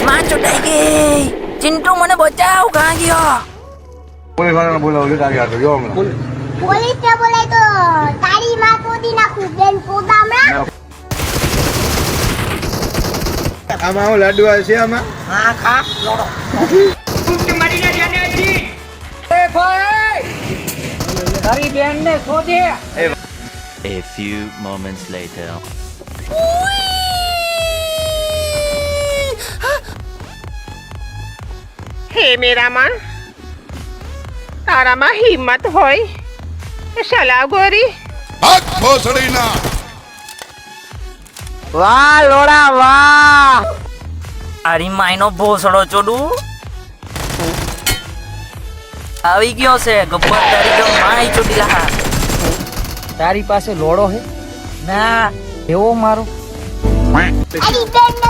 માં ચૂંટાઈ ગઈ. ચિંટુ મને બચાવ. કહાં ગયો? પોલીસ વાળાને બોલાવો તારી હાથે જો હમણાં. પોલીસ ને બોલાય તો તારી માં તોડી નાખું બેન પોદામડા. આમાં હું લાડવા છે આમાં હા ખા લોડો. તારી બેન ને શોધે. A few moments later. હે મેરા માં, તારામાં હિંમત હોય તો સલાહ ગોરી. વાહ લોડા વાહ. તારી માયનો ભોસડો ચોડું આવી ગયો છે. ગબ્બર તારી તો માય ચોડીલા. તારી પાસે લોડો હે? ના એવો મારો તારી બેન ને